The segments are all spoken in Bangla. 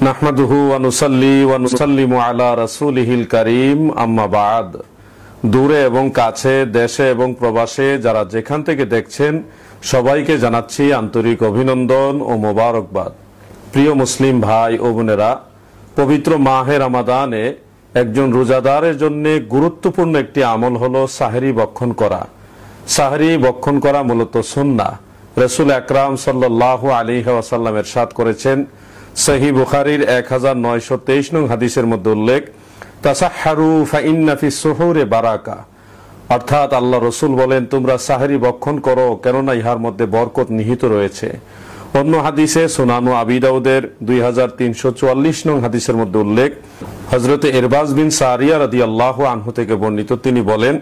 নাহমাদুহু ওয়া নুসাল্লি ওয়া নুসাল্লিমু আলা রাসূলিহিল কারীম, আম্মা বা'দ। দূরে এবং কাছে, দেশে এবং প্রবাসে যারা যেখান থেকে দেখছেন সবাইকে জানাচ্ছি আন্তরিক অভিনন্দন ও মোবারকবাদ। প্রিয় মুসলিম ভাই ও বোনেরা, পবিত্র মাহে রমাদানে একজন রোজাদারের জন্য গুরুত্বপূর্ণ একটি আমল হলো সাহরি ভক্ষণ করা। সাহরি ভক্ষণ করা মূলত সুন্নাহ। রাসূল আকরাম সাল্লাল্লাহু আলাইহি ওয়াসাল্লাম ইরশাদ করেছেন, সহি বুখারীর 1923 নং হাদিসের মধ্যে উল্লেখ, তাসাহহারু ফাইন্না ফিস সুহুরি বারাকা, অর্থাৎ আল্লাহ রাসূল বলেন, তোমরা সাহরি ভক্ষণ করো, কেননা ইহার মধ্যে বরকত নিহিত রয়েছে। অন্য হাদিসে সুনানু আবি দাউদের 2344 নং হাদিসের মধ্যে উল্লেখ, হযরত ইরবাজ বিন সারিয়া রাদিয়াল্লাহু আনহু থেকে বর্ণিত, তিনি বলেন,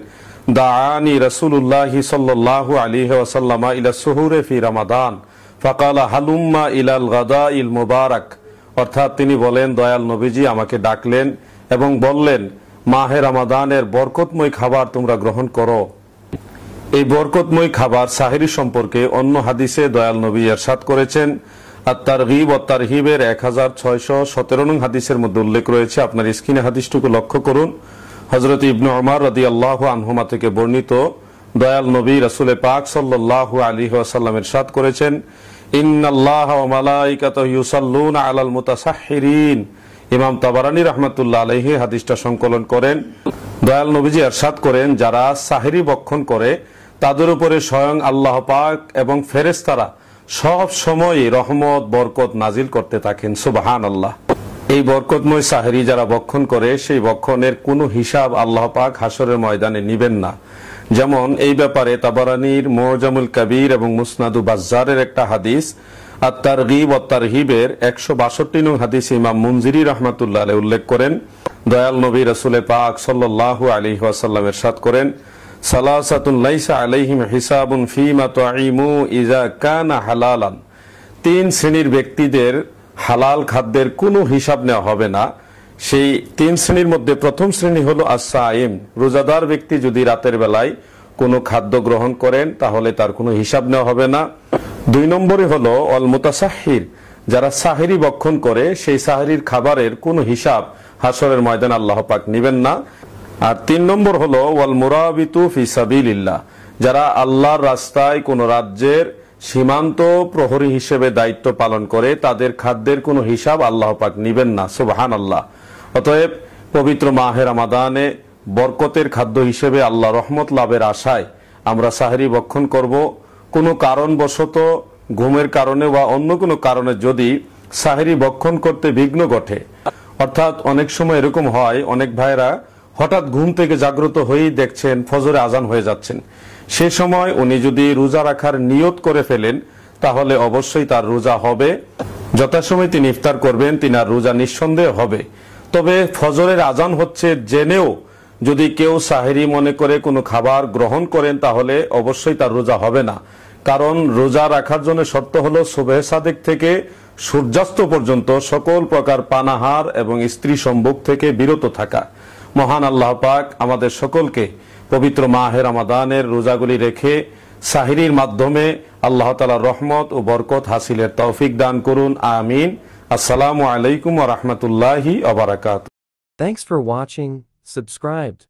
দাআনি রাসূলুল্লাহি সাল্লাল্লাহু আলাইহি ওয়াসাল্লাম ইলা সুহুরি ফি রমাদান ফাকালা হালুম্মা ইলাল গাদাইল মুবারাক, অর্থাৎ তিনি বলেন, দয়াল নবীজি আমাকে ডাকলেন এবং বললেন, মাহে রমাদানের বরকতময় খাবার তোমরা গ্রহণ করো। এই বরকতময় খাবার সাহরি সম্পর্কে অন্য হাদিসে দয়াল নবী ইরশাদ করেছেন। আত-তারগীব ওয়াত তারহিবের 1617 নং হাদিসের মধ্যে উল্লেখ রয়েছে। আপনার স্ক্রিনে হাদিসটুকু লক্ষ্য করুন। হযরত ইবনে ওমর রাদিয়াল্লাহু আনহুমা থেকে বর্ণিত, দয়াল নবী রাসূল পাক সাল্লাল্লাহু আলাইহি ওয়াসাল্লাম ইরশাদ করেছেন, ইন্নাল্লাহা ওয়া মালাইকাতাহু ইউসাল্লুনা আলাল মুতাসাহহিরিন। ইমাম তাবারানী রাহমাতুল্লাহ আলাইহি হাদিসটা সংকলন করেন। দয়াল নবীজি ইরশাদ করেন, যারা সাহরি ভক্ষণ করে তাদের উপরে স্বয়ং আল্লাহ পাক এবং ফেরেশতারা সব সময় রহমত বরকত নাজিল করতে থাকেন। সুবহানাল্লাহ। এই বরকতময় সাহরি যারা ভক্ষণ করে, সেই ভক্ষণের কোনো হিসাব আল্লাহ পাক হাসরের ময়দানে নিবেন না। যেমন এই ব্যাপারে তাবারানীর মুজামুল কবির এবং মুসনাদু বাজ্জারের একটা হাদিস, আত-তারগীব ওয়াত তারহিবের 162 নং হাদিস ইমাম মুনজিরি রাহমাতুল্লাহ আলাইহি উল্লেখ করেন, দয়াল নবী রাসূল পাক সাল্লাল্লাহু আলাইহি ওয়াসাল্লাম ইরশাদ করেন, সালাসাতুন লাইসা আলাইহিম হিসাবুন ফীমা তুঈমু ইযা কানা হালালান। তিন শ্রেণীর ব্যক্তিদের হালাল খাদ্যের কোনো হিসাব নেওয়া হবে না। সেই তিন শ্রেণীর মধ্যে প্রথম শ্রেণী হলো আস-সাইম, রোজাদার ব্যক্তি যদি রাতের বেলায় কোনো খাদ্য গ্রহণ করেন তাহলে তার কোনো হিসাব নেওয়া হবে না। দুই নম্বরে হলো আল মুতাসাহহির, যারা সাহরি ভক্ষণ করে সেই সাহরির খাবারের কোনো হিসাব হাসরের ময়দানে আল্লাহ পাক নেবেন না। আর তিন নম্বর হলো ওয়াল মুরাবিতু ফি সাবিলিল্লাহ, যারা আল্লাহর রাস্তায় কোন রাজ্যের সীমান্ত প্রহরী হিসেবে দায়িত্ব পালন করে, তাদের খাদ্যের কোনো হিসাব আল্লাহ পাক নেবেন না। সুবহানাল্লাহ। অতএব পবিত্র মাহে রমাদানে বরকতের খাদ্য হিসেবে আল্লাহ রহমত লাভের আশায় আমরা সাহরি ভক্ষণ করব। কোনো কারণবশত, ঘুমের কারণে বা অন্য কোনো কারণে যদি সাহরি ভক্ষণ করতে বিঘ্ন ঘটে, অর্থাৎ অনেক সময় এরকম হয়, অনেক ভাইরা হঠাৎ ঘুম থেকে জাগ্রত হয়েই দেখছেন ফজরে আজান হয়ে যাচ্ছেন, সে সময় উনি যদি রোজা রাখার নিয়ত করে ফেলেন তাহলে অবশ্যই তার রোজা হবে। যথাসময় তিনি ইফতার করবেন, তিনি আর রোজা নিঃসন্দেহ হবে। তবে ফজরের আজান হচ্ছে জেনেও যদি কেউ সাহরি মনে করে কোনো খাবার গ্রহণ করেন তাহলে অবশ্যই তার রোজা হবে না। কারণ রোজা রাখার জন্য শর্ত হলো সুবহে সাদেক থেকে সূর্যাস্ত পর্যন্ত সকল প্রকার পানাহার এবং স্ত্রী সম্ভোগ থেকে বিরত থাকা। মহান আল্লাহ পাক আমাদের সকলকে পবিত্র মাহে রমাদানের রোজাগুলি রেখে সাহরির মাধ্যমে আল্লাহ তাআলার রহমত ও বরকত হাসিলের তৌফিক দান করুন। আমিন। আসসালামু আলাইকুম ওয়া রাহমাতুল্লাহি ওয়া বারাকাতুহু। Thanks for watching. Subscribed.